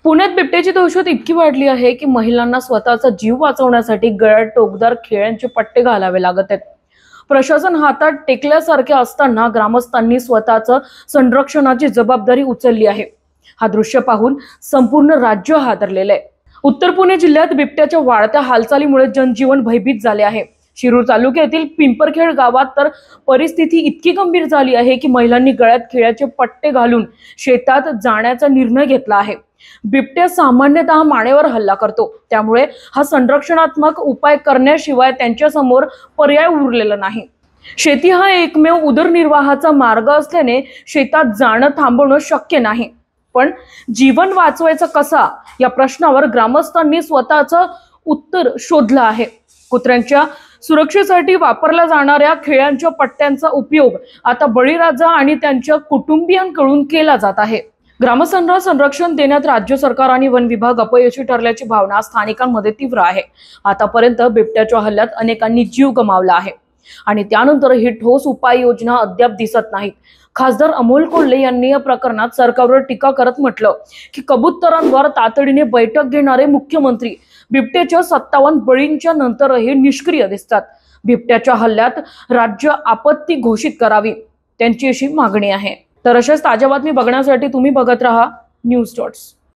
पुण्यात बिबट्याची दहशत इतकी वाढली आहे की महिलांना स्वतःचा जीव वाचवण्यासाठी गळ्यात टोकदार खिळ्यांचे पट्टे घालावे लागत आहेत। प्रशासन हातात टेकल्यासारखे असताना ग्रामस्थांनी स्वतःचं संरक्षणाची जबाबदारी उचलली आहे। हा दृश्य पाहून संपूर्ण राज्य हादरलेलं आहे। उत्तर पुणे जिल्ह्यात बिबट्याच्या वाढत्या हालचालीमुळे जनजीवन भयभीत झाले आहे। शिरूर तालुक्यातील पिंपरखेड गावात तर परिस्थिती इतकी गंभीर झाली आहे की महिलांनी गळ्यात खिळ्याचे पट्टे घालून शेतात जाण्याचा निर्णय घेतला आहे। बिबट्या सामान्यतः मानेवर हल्ला करतो, त्यामुळे हा संरक्षणात्मक उपाय करण्याशिवाय त्यांच्या समोर पर्याय उरलेला नाही। शेती हा एकमेव उदरनिर्वाहाचा मार्ग असल्याने शेतात जाणं थांबवणं शक्य नाही, पण जीवन वाचवायचं कसा या प्रश्नावर ग्रामस्थांनी स्वतःचं उत्तर शोधलं आहे। कुत्र्यांच्या सुरक्षेसाठी वापरल्या जाणाऱ्या खिळ्यांच्या पट्ट्यांचा उपयोग आता बळीराजा आणि त्यांच्या कुटुंबियांकडून केला जात आहे। ग्रामस्थांना संरक्षण देण्यात राज्य सरकार आणि वन विभाग अपयशी ठरल्याची भावना स्थानिकांमध्ये तीव्र आहे। आतापर्यंत बिबट्याच्या हल्ल्यात अनेकांनी जीव गमावला आहे आणि त्यानंतरही ठोस उपाययोजना अद्याप दिसत नाहीत। खासदार अमोल कोल्हे यांनी या प्रकरणात सरकारवर टीका करत म्हटलं की कबुतरांवर तातडीने बैठक घेणारे मुख्यमंत्री बिबट्याच्या 57 बळींच्या नंतरही निष्क्रिय दिसतात। बिबट्याच्या हल्ल्यात राज्य आपत्ती घोषित करावी, त्यांची अशी मागणी आहे। तर अशाच ताज्या बातमी बघण्यासाठी तुम्ही बघत राहा न्यूज डॉट्स।